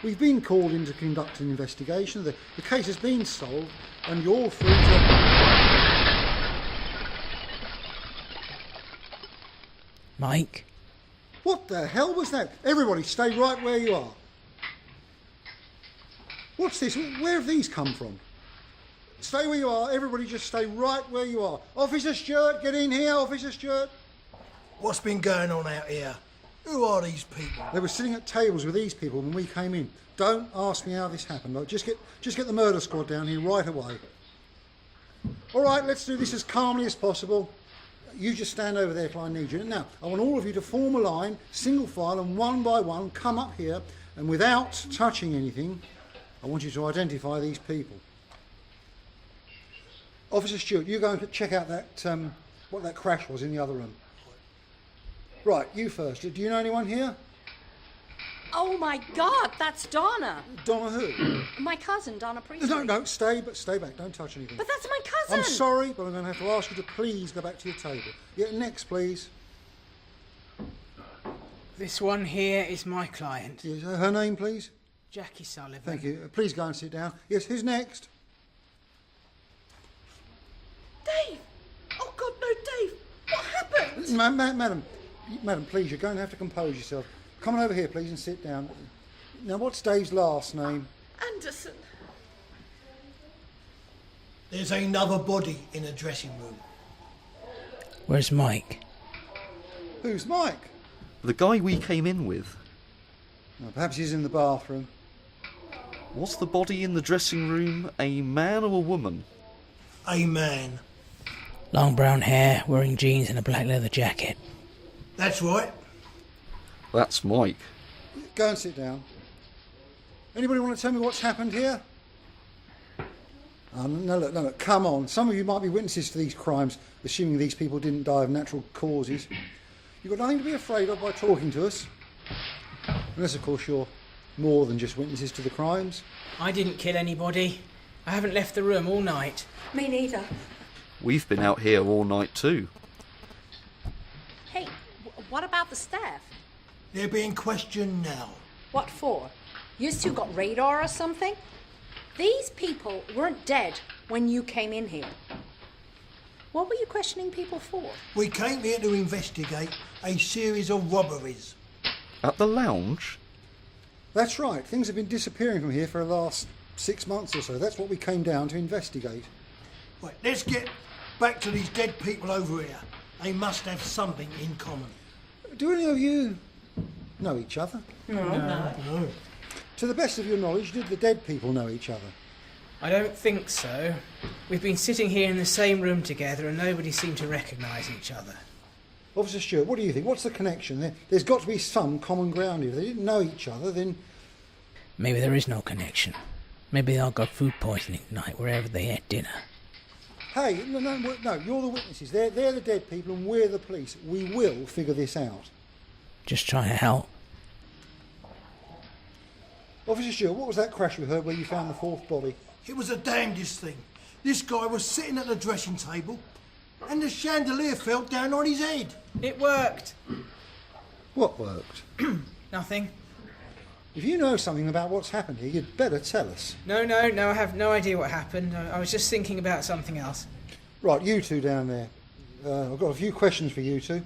We've been called in to conduct an investigation. The case has been solved, and you're free to... Mike? What the hell was that? Everybody stay right where you are. What's this? Where have these come from? Stay where you are. Everybody just stay right where you are. Officer Stewart, get in here. Officer Stewart. What's been going on out here? Who are these people? They were sitting at tables with these people when we came in. Don't ask me how this happened. Like, just get the murder squad down here right away. All right, let's do this as calmly as possible. You just stand over there till I need you. Now, I want all of you to form a line, single file, and one by one come up here, and without touching anything, I want you to identify these people. Officer Stewart, you go and check out that what that crash was in the other room. Right, you first. Do you know anyone here? Oh my God, that's Donna. Donna who? My cousin, Donna Priestley. No, stay back. Don't touch anything. But that's my cousin. I'm sorry, but I'm going to have to ask you to please go back to your table. Yeah, next, please. This one here is my client. Yes, her name, please? Jackie Sullivan. Thank you. Please go and sit down. Yes, who's next? Dave! Oh God, no, Dave! What happened? Madam, please, you're going to have to compose yourself. Come on over here, please, and sit down. Now, what's Dave's last name? Anderson. There's another body in the dressing room. Where's Mike? Who's Mike? The guy we came in with. Oh, perhaps he's in the bathroom. Was the body in the dressing room a man or a woman? A man. Long brown hair, wearing jeans and a black leather jacket. That's right. That's Mike. Go and sit down. Anybody want to tell me what's happened here? No, look, come on. Some of you might be witnesses to these crimes, assuming these people didn't die of natural causes. You've got nothing to be afraid of by talking to us. Unless, of course, you're more than just witnesses to the crimes. I didn't kill anybody. I haven't left the room all night. Me neither. We've been out here all night too. Hey, what about the staff? They're being questioned now. What for? You two got radar or something? These people weren't dead when you came in here. What were you questioning people for? We came here to investigate a series of robberies. At the lounge? That's right. Things have been disappearing from here for the last 6 months or so. That's what we came down to investigate. Right, let's get back to these dead people over here. They must have something in common. Do any of you know each other? No. To the best of your knowledge, did the dead people know each other? I don't think so. We've been sitting here in the same room together and nobody seemed to recognise each other. Officer Stewart, what do you think? What's the connection? There's got to be some common ground here. If they didn't know each other, then... Maybe there is no connection. Maybe they all got food poisoning tonight wherever they ate dinner. Hey, no, you're the witnesses. They're the dead people and we're the police. We will figure this out. Just trying to help. Officer Stewart, what was that crash we heard where you found the fourth body? It was the damnedest thing. This guy was sitting at the dressing table and the chandelier fell down on his head. It worked. What worked? Nothing. If you know something about what's happened here, you'd better tell us. No, I have no idea what happened. I was just thinking about something else. Right, you two down there. I've got a few questions for you two.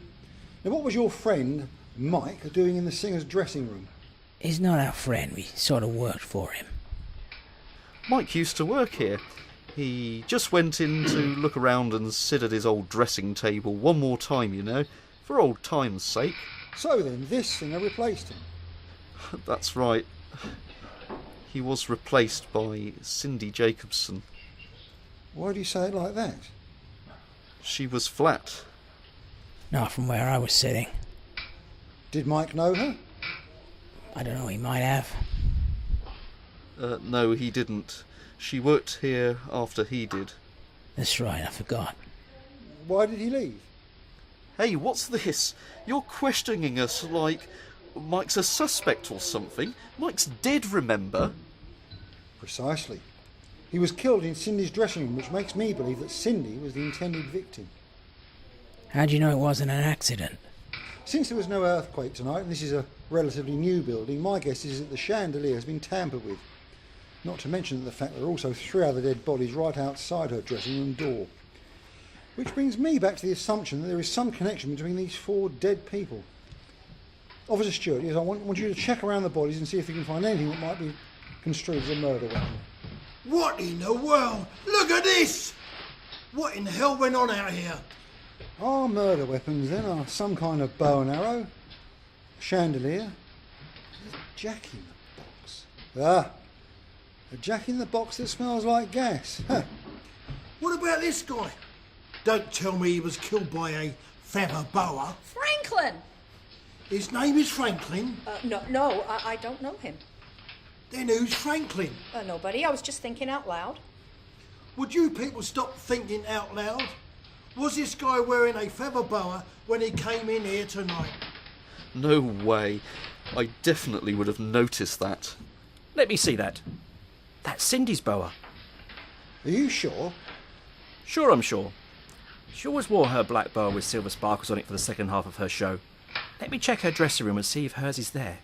Now, what was your friend, Mike, doing in the singer's dressing room? He's not our friend. We sort of worked for him. Mike used to work here. He just went in to look around and sit at his old dressing table one more time, you know, for old time's sake. So then, this singer replaced him? That's right. He was replaced by Cindy Jacobson. Why do you say it like that? She was flat. Not from where I was sitting. Did Mike know her? I don't know, he might have. No, he didn't. She worked here after he did. That's right, I forgot. Why did he leave? Hey, what's this? You're questioning us like Mike's a suspect or something. Mike's dead, remember? Precisely. He was killed in Cindy's dressing room, which makes me believe that Cindy was the intended victim. How do you know it wasn't an accident? Since there was no earthquake tonight, and this is a relatively new building, my guess is that the chandelier has been tampered with. Not to mention the fact there are also 3 other dead bodies right outside her dressing room door. Which brings me back to the assumption that there is some connection between these 4 dead people. Officer Stewart, yes, I want you to check around the bodies and see if you can find anything that might be construed as a murder weapon. What in the world? Look at this! What in the hell went on out here? Our murder weapons then are some kind of bow and arrow, a chandelier, and a jack-in-the-box. Ah, a jack-in-the-box that smells like gas. Huh. What about this guy? Don't tell me he was killed by a feather boa. Franklin! His name is Franklin? No, I don't know him. Then who's Franklin? Nobody. I was just thinking out loud. Would you people stop thinking out loud? Was this guy wearing a feather boa when he came in here tonight? No way. I definitely would have noticed that. Let me see that. That's Cindy's boa. Are you sure? Sure, I'm sure. She always wore her black boa with silver sparkles on it for the second half of her show. Let me check her dressing room and see if hers is there.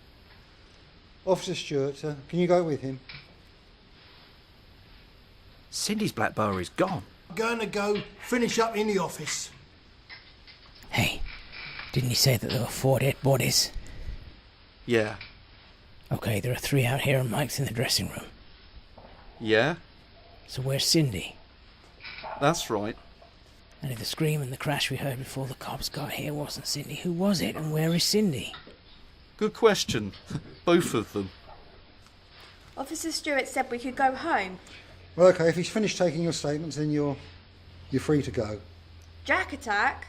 Officer Stewart, can you go with him? Cindy's black boa is gone. I'm going to go finish up in the office. Hey, didn't he say that there were 4 dead bodies? Yeah. Okay, there are 3 out here and Mike's in the dressing room. Yeah? So where's Cindy? That's right. And if the scream and the crash we heard before the cops got here wasn't Cindy, who was it and where is Cindy? Good question. Both of them. Officer Stewart said we could go home. Well, OK, if he's finished taking your statements, then you're free to go. Jack Attack?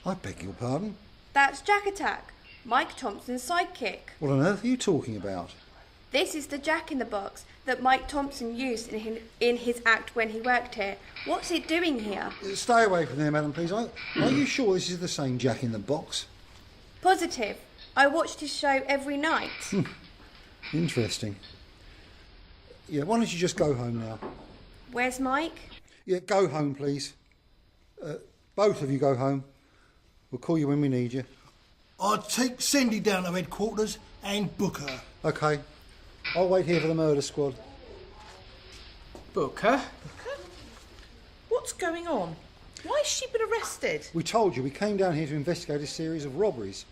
I beg your pardon? That's Jack Attack, Mike Thompson's sidekick. What on earth are you talking about? This is the jack-in-the-box that Mike Thompson used in his act when he worked here. What's it doing here? Stay away from there, madam, please. Are you sure this is the same Jack-in-the-Box? Positive. I watched his show every night. Interesting. Yeah, why don't you just go home now? Where's Mike? Yeah, go home, please. Both of you go home. We'll call you when we need you. I'll take Cindy down to headquarters and book her. OK. I'll wait here for the murder squad. Booker? What's going on? Why has she been arrested? We told you we came down here to investigate a series of robberies.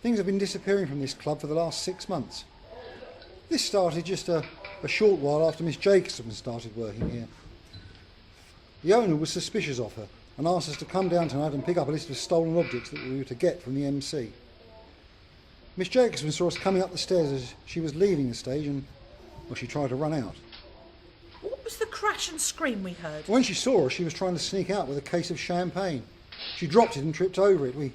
Things have been disappearing from this club for the last 6 months. This started just a short while after Miss Jacobson started working here. The owner was suspicious of her and asked us to come down tonight and pick up a list of stolen objects that we were to get from the MC. Miss Jacobson saw us coming up the stairs as she was leaving the stage and, well, she tried to run out. What was the crash and scream we heard? When she saw us, she was trying to sneak out with a case of champagne. She dropped it and tripped over it. We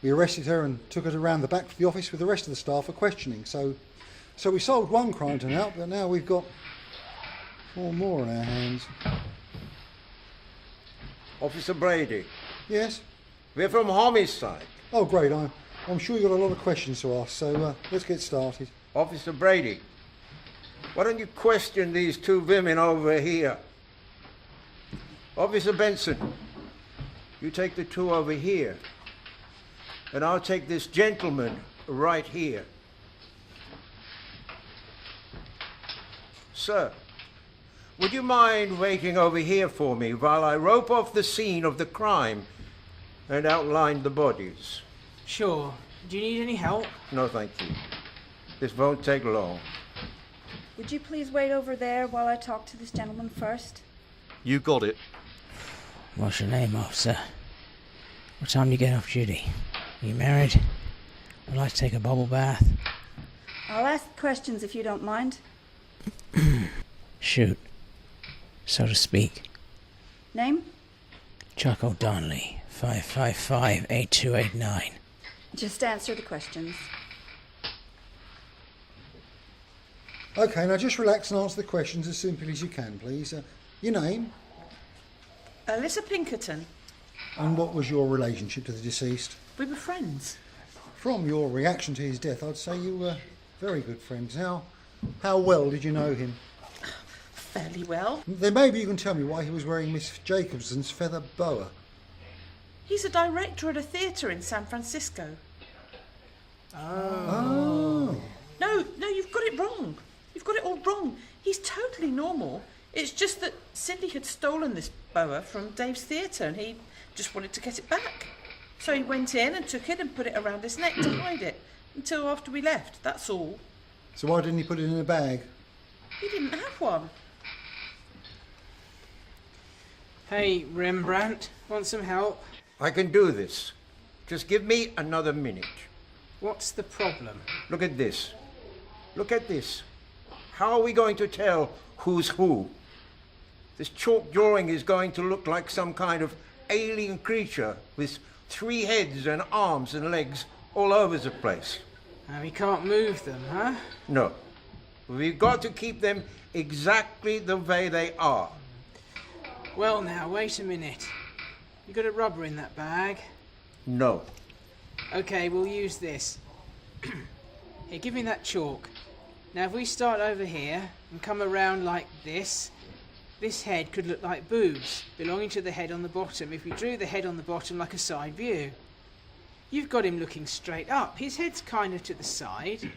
arrested her and took her around the back of the office with the rest of the staff for questioning. So we solved one crime tonight, but now we've got 4 more on our hands. Officer Brady. Yes? We're from homicide. Oh, great. I'm sure you've got a lot of questions to ask, so let's get started. Officer Brady, why don't you question these 2 women over here? Officer Benson, you take the 2 over here, and I'll take this gentleman right here. Sir, would you mind waiting over here for me while I rope off the scene of the crime and outline the bodies? Sure. Do you need any help? No, thank you. This won't take long. Would you please wait over there while I talk to this gentleman first? You got it. What's your name, officer? What time do you get off duty? Are you married? I'd like to take a bubble bath. I'll ask questions if you don't mind. Shoot. So to speak. Name? Chuck O'Donnelly, 555-8289. Just answer the questions. OK, now just relax and answer the questions as simply as you can, please. Your name? Alyssa Pinkerton. And what was your relationship to the deceased? We were friends. From your reaction to his death, I'd say you were very good friends. How well did you know him? Fairly well. Then maybe you can tell me why he was wearing Miss Jacobson's feather boa. He's a director at a theatre in San Francisco. Oh. No, you've got it wrong. You've got it all wrong. He's totally normal. It's just that Cindy had stolen this boa from Dave's theatre and he just wanted to get it back. So he went in and took it and put it around his neck to hide it until after we left, that's all. So why didn't he put it in a bag? He didn't have one. Hey, Rembrandt, want some help? I can do this. Just give me another minute. What's the problem? Look at this. Look at this. How are we going to tell who's who? This chalk drawing is going to look like some kind of alien creature with 3 heads and arms and legs all over the place. We can't move them, huh? No. We've got to keep them exactly the way they are. Well now, wait a minute. You got a rubber in that bag? No. Okay, we'll use this. Here, give me that chalk. Now if we start over here and come around like this head could look like boobs belonging to the head on the bottom if we drew the head on the bottom like a side view. You've got him looking straight up. His head's kind of to the side.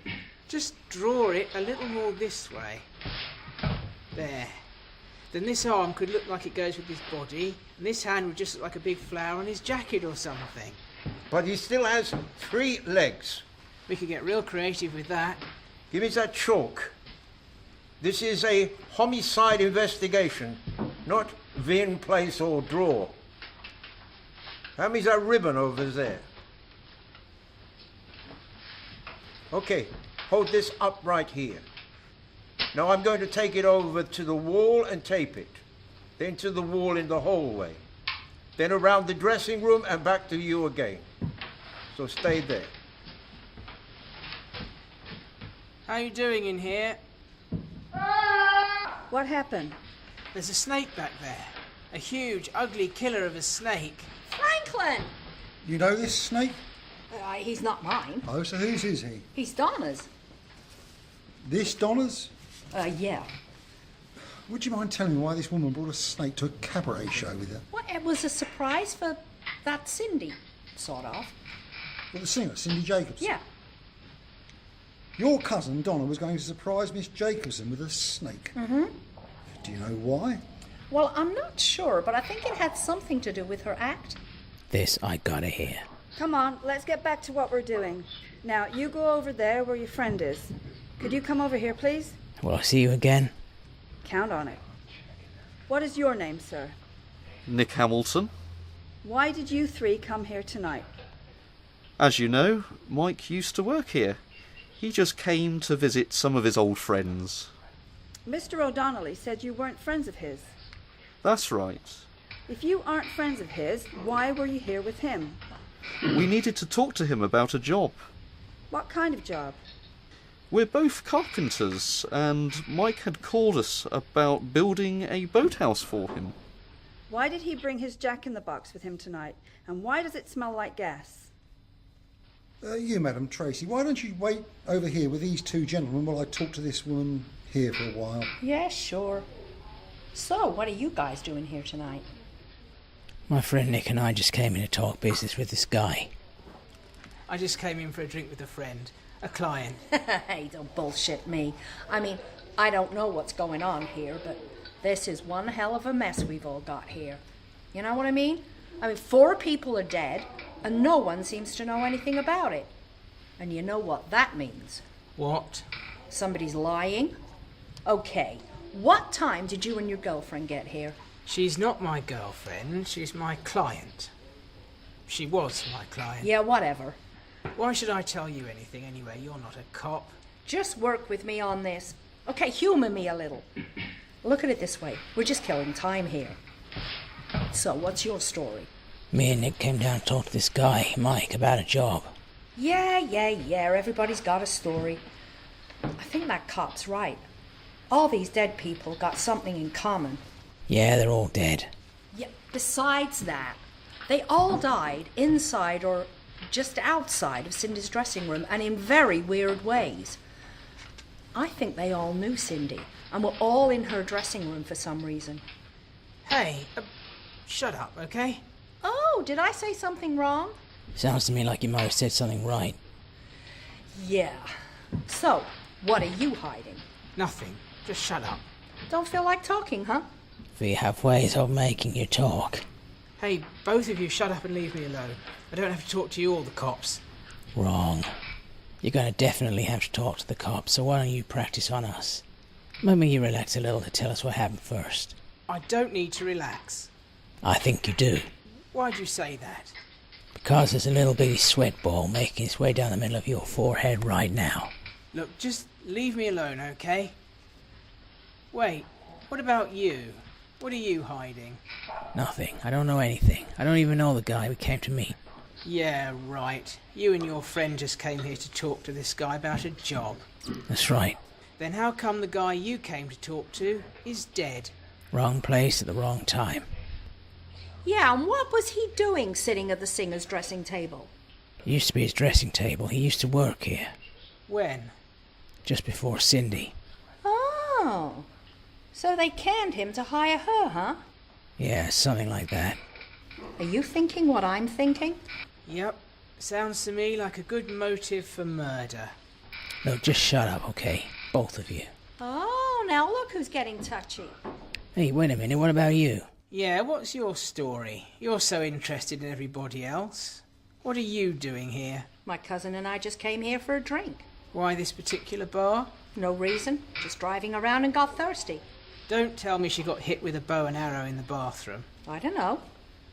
Just draw it a little more this way. There. Then this arm could look like it goes with his body, and this hand would just look like a big flower on his jacket or something. But he still has 3 legs. We could get real creative with that. Give me that chalk. This is a homicide investigation, not win, place or draw. Hand me that ribbon over there. Okay, hold this up right here. Now I'm going to take it over to the wall and tape it. Then to the wall in the hallway. Then around the dressing room and back to you again. So stay there. How you doing in here? What happened? There's a snake back there. A huge, ugly killer of a snake. Franklin! You know this snake? He's not mine. Oh, so whose is he? He's Donna's. This Donna's? Yeah. Would you mind telling me why this woman brought a snake to a cabaret show with her? Well, it was a surprise for that Cindy, sort of. Well, the singer, Cindy Jacobson? Yeah. Your cousin Donna was going to surprise Miss Jacobson with a snake. Mm-hmm. Do you know why? Well, I'm not sure, but I think it had something to do with her act. This I gotta hear. Come on, let's get back to what we're doing. Now, you go over there where your friend is. Could you come over here, please? Will I see you again? Count on it. What is your name, sir? Nick Hamilton. Why did you 3 come here tonight? As you know, Mike used to work here. He just came to visit some of his old friends. Mr. O'Donnelly said you weren't friends of his. That's right. If you aren't friends of his, why were you here with him? We needed to talk to him about a job. What kind of job? We're both carpenters, and Mike had called us about building a boathouse for him. Why did he bring his jack-in-the-box with him tonight? And why does it smell like gas? You, Madam Tracy, why don't you wait over here with these 2 gentlemen while I talk to this woman here for a while? Yeah, sure. So, what are you guys doing here tonight? My friend Nick and I just came in to talk business with this guy. I just came in for a drink with a friend. A client. Hey, don't bullshit me. I mean, I don't know what's going on here, but this is one hell of a mess we've all got here. You know what I mean? 4 people are dead, and no one seems to know anything about it. And you know what that means? What? Somebody's lying? Okay, what time did you and your girlfriend get here? She's not my girlfriend, she's my client. She was my client. Yeah, whatever. Why should I tell you anything anyway? You're not a cop. Just work with me on this. Okay, humour me a little. Look at it this way. We're just killing time here. So, what's your story? Me and Nick came down to talk to this guy, Mike, about a job. Yeah, everybody's got a story. I think that cop's right. All these dead people got something in common. Yeah, they're all dead. Yeah, besides that, they all died inside or just outside of Cindy's dressing room, and in very weird ways. I think they all knew Cindy, and were all in her dressing room for some reason. Hey, shut up, okay? Oh, Oh, did I say something wrong? Sounds to me like you might have said something right. Yeah. So, what are you hiding? Nothing. Just shut up. Don't feel like talking, huh? We have ways of making you talk. Hey, both of you shut up and leave me alone. I don't have to talk to you or the cops. Wrong. You're going to definitely have to talk to the cops, so why don't you practice on us? Maybe you relax a little to tell us what happened first. I don't need to relax. I think you do. Why'd you say that? Because there's a little bitty sweat ball making its way down the middle of your forehead right now. Look, just leave me alone, okay? Wait, what about you? What are you hiding? Nothing. I don't know anything. I don't even know the guy we came to meet. Yeah, right. You and your friend just came here to talk to this guy about a job. That's right. Then how come the guy you came to talk to is dead? Wrong place at the wrong time. Yeah, and what was he doing sitting at the singer's dressing table? It used to be his dressing table. He used to work here. When? Just before Cindy. Oh. So they canned him to hire her, huh? Yeah, something like that. Are you thinking what I'm thinking? Yep. Sounds to me like a good motive for murder. Look, just shut up, okay? Both of you. Oh, now look who's getting touchy. Hey, wait a minute. What about you? Yeah, what's your story? You're so interested in everybody else. What are you doing here? My cousin and I just came here for a drink. Why this particular bar? No reason. Just driving around and got thirsty. Don't tell me she got hit with a bow and arrow in the bathroom. I don't know.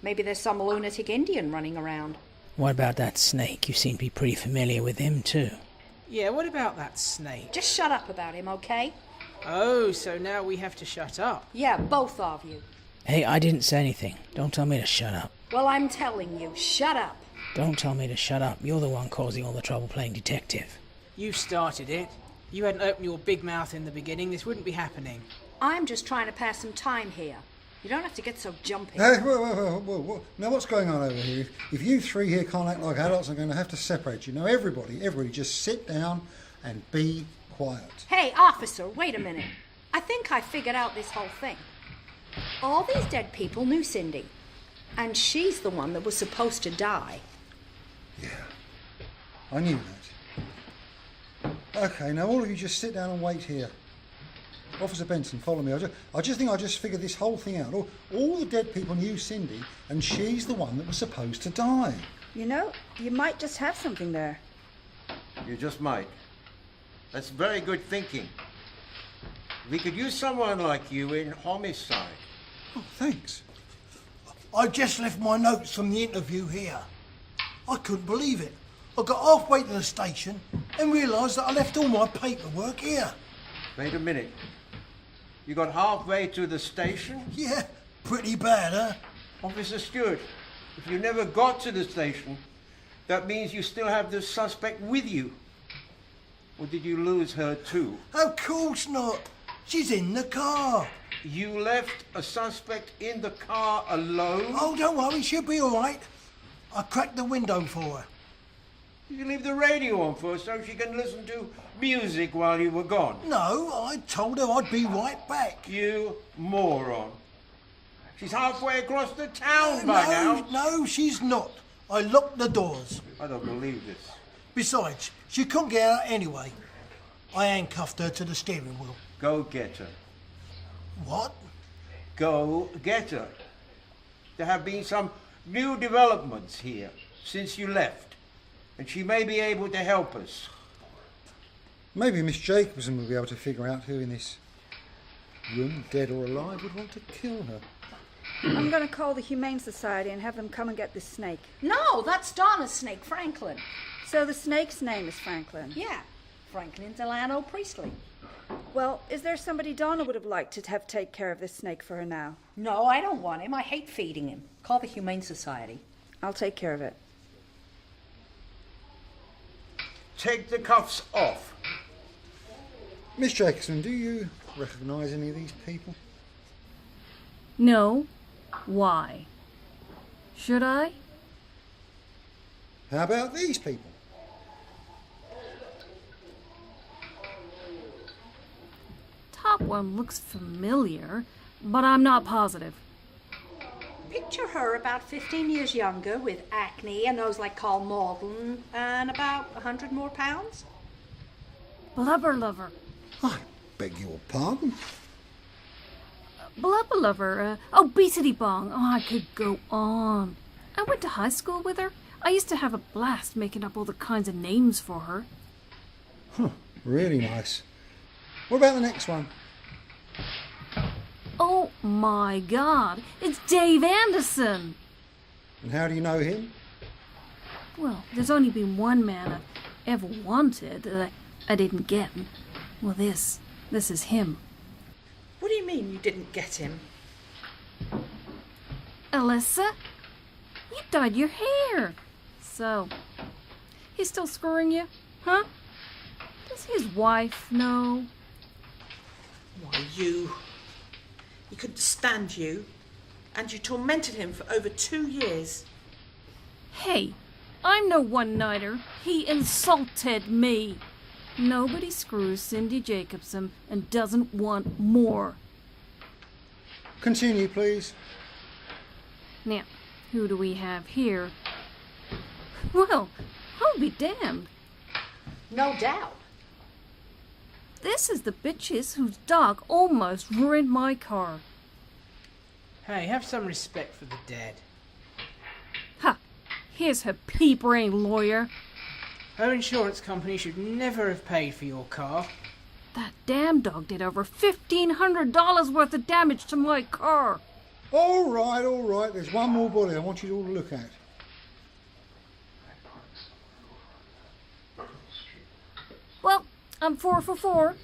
Maybe there's some lunatic Indian running around. What about that snake? You seem to be pretty familiar with him, too. Yeah, what about that snake? Just shut up about him, okay? Oh, so now we have to shut up. Yeah, both of you. Hey, I didn't say anything. Don't tell me to shut up. Well, I'm telling you, shut up. Don't tell me to shut up. You're the one causing all the trouble playing detective. You started it. You hadn't opened your big mouth in the beginning, this wouldn't be happening. I'm just trying to pass some time here. You don't have to get so jumpy. Hey, whoa. Now what's going on over here? If you three here can't act like adults, I'm going to have to separate you. Now everybody, just sit down and be quiet. Hey, officer, wait a minute. I think I figured out this whole thing. All these dead people knew Cindy, and she's the one that was supposed to die. Yeah, I knew that. Okay, now all of you just sit down and wait here. Officer Benson, follow me. I just think I just figured this whole thing out. All the dead people knew Cindy, and she's the one that was supposed to die. You know, you might just have something there. You just might. That's very good thinking. We could use someone like you in homicide. Oh, thanks. I just left my notes from the interview here. I couldn't believe it. I got halfway to the station and realised that I left all my paperwork here. Wait a minute. You got halfway to the station? Yeah, pretty bad, huh? Officer Stewart, if you never got to the station, that means you still have the suspect with you. Or did you lose her too? Of course not. She's in the car. You left a suspect in the car alone? Oh, don't worry, she'll be all right. I cracked the window for her. You leave the radio on for her so she can listen to music while you were gone. No, I told her I'd be right back. You moron. She's halfway across the town by now. No, she's not. I locked the doors. I don't believe this. Besides, she couldn't get out anyway. I handcuffed her to the steering wheel. Go get her. What? Go get her. There have been some new developments here since you left, and she may be able to help us. Maybe Miss Jacobson will be able to figure out who in this room, dead or alive, would want to kill her. I'm going to call the Humane Society and have them come and get this snake. No, that's Donna's snake, Franklin. So the snake's name is Franklin? Yeah, Franklin Delano Priestley. Well, is there somebody Donna would have liked to have take care of this snake for her now? No, I don't want him. I hate feeding him. Call the Humane Society. I'll take care of it. Take the cuffs off. Miss Jacobson, do you recognise any of these people? No. Why? Should I? How about these people? Top one looks familiar, but I'm not positive. Pick picture her about 15 years younger with acne, a nose like Carl Malden, and about 100 more pounds. Blubber lover. I beg your pardon? Blubber lover. Obesity bong. Oh, I could go on. I went to high school with her. I used to have a blast making up all the kinds of names for her. Huh, really nice. What about the next one? Oh my God, it's Dave Anderson. And how do you know him? Well, there's only been one man I've ever wanted that I didn't get. Well, this is him. What do you mean you didn't get him? Alyssa, you dyed your hair. So, he's still screwing you, huh? Does his wife know? Why, you. He couldn't stand you, and you tormented him for over 2 years. Hey, I'm no one-nighter. He insulted me. Nobody screws Cindy Jacobson and doesn't want more. Continue, please. Now, who do we have here? Well, I'll be damned. No doubt. This is the bitches whose dog almost ruined my car. Hey, have some respect for the dead. Ha! Here's her pea-brain lawyer. Her insurance company should never have paid for your car. That damn dog did over $1,500 worth of damage to my car. All right. There's one more body I want you all to look at. Well, I'm 4 for 4.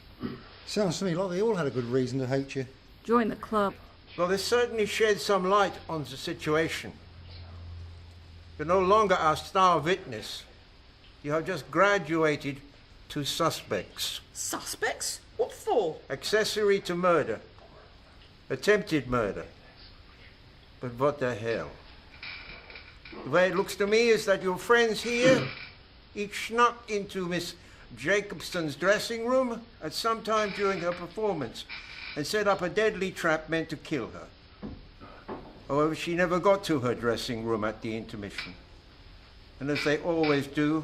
Sounds to me like they all had a good reason to hate you. Join the club. Well, this certainly sheds some light on the situation. You're no longer our star witness. You have just graduated to suspects. Suspects? What for? Accessory to murder. Attempted murder. But what the hell? The way it looks to me is that your friends here each snuck into Miss Jacobson's dressing room at some time during her performance and set up a deadly trap meant to kill her. However, she never got to her dressing room at the intermission. And as they always do,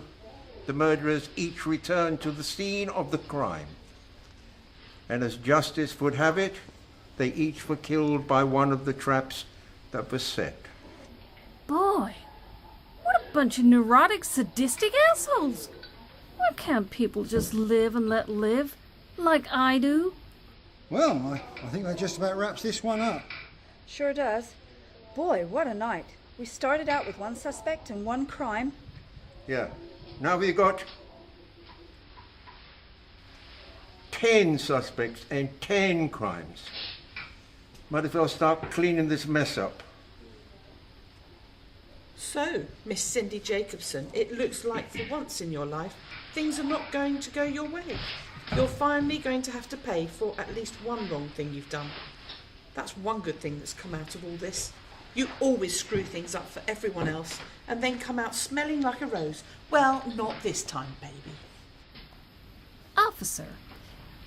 the murderers each returned to the scene of the crime. And as justice would have it, they each were killed by one of the traps that was set. Boy, what a bunch of neurotic, sadistic assholes. Why can't people just live and let live, like I do? Well, I think that just about wraps this one up. Sure does. Boy, what a night. We started out with one suspect and one crime. Yeah. Now we've got 10 suspects and 10 crimes. Might as well start cleaning this mess up. So, Miss Cindy Jacobson, it looks like for once in your life, things are not going to go your way. You're finally going to have to pay for at least one wrong thing you've done. That's one good thing that's come out of all this. You always screw things up for everyone else and then come out smelling like a rose. Well, not this time, baby. Officer,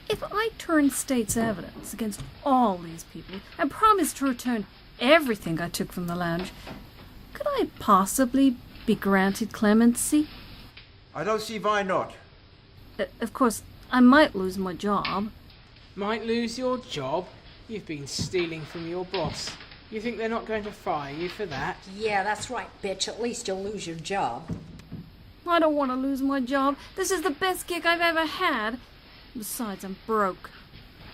if I turn state's evidence against all these people and promise to return everything I took from the lounge, could I possibly be granted clemency? I don't see why not. Of course, I might lose my job. Might lose your job? You've been stealing from your boss. You think they're not going to fire you for that? Yeah, that's right, bitch. At least you'll lose your job. I don't want to lose my job. This is the best gig I've ever had. Besides, I'm broke.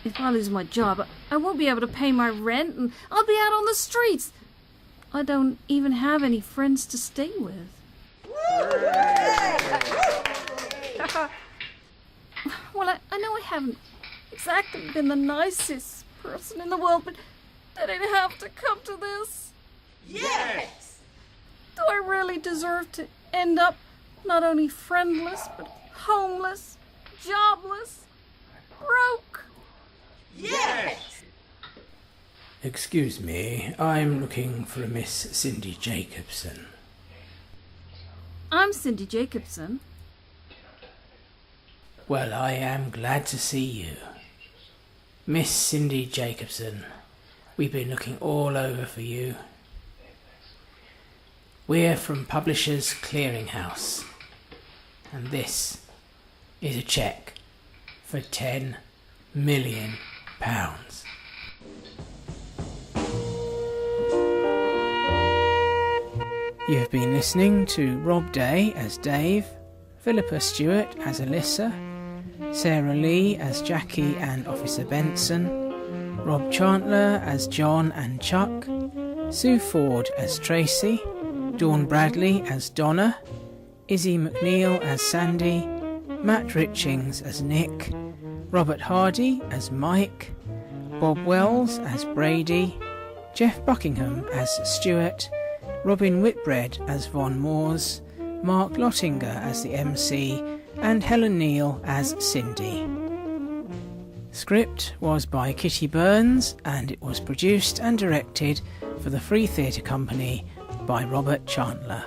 If I lose my job, I won't be able to pay my rent and I'll be out on the streets. I don't even have any friends to stay with. Well, I know I haven't exactly been the nicest person in the world, but did it have to come to this? Yes! Do I really deserve to end up not only friendless, but homeless, jobless, broke? Yes! Excuse me, I'm looking for a Miss Cindy Jacobson. I'm Cindy Jacobson. Well, I am glad to see you. Miss Cindy Jacobson, we've been looking all over for you. We're from Publishers Clearinghouse, and this is a cheque for £10 million. You have been listening to Rob Day as Dave, Philippa Stewart as Alyssa, Sarah Lee as Jackie and Officer Benson, Rob Chantler as John and Chuck, Sue Ford as Tracy, Dawn Bradley as Donna, Izzy McNeil as Sandy, Matt Richings as Nick, Robert Hardy as Mike, Bob Wells as Brady, Jeff Buckingham as Stuart, Robin Whitbread as Von Moores, Mark Lottinger as the MC, and Helen Neal as Cindy. Script was by Kitty Burns, and it was produced and directed for the Free Theatre Company by Robert Chantler.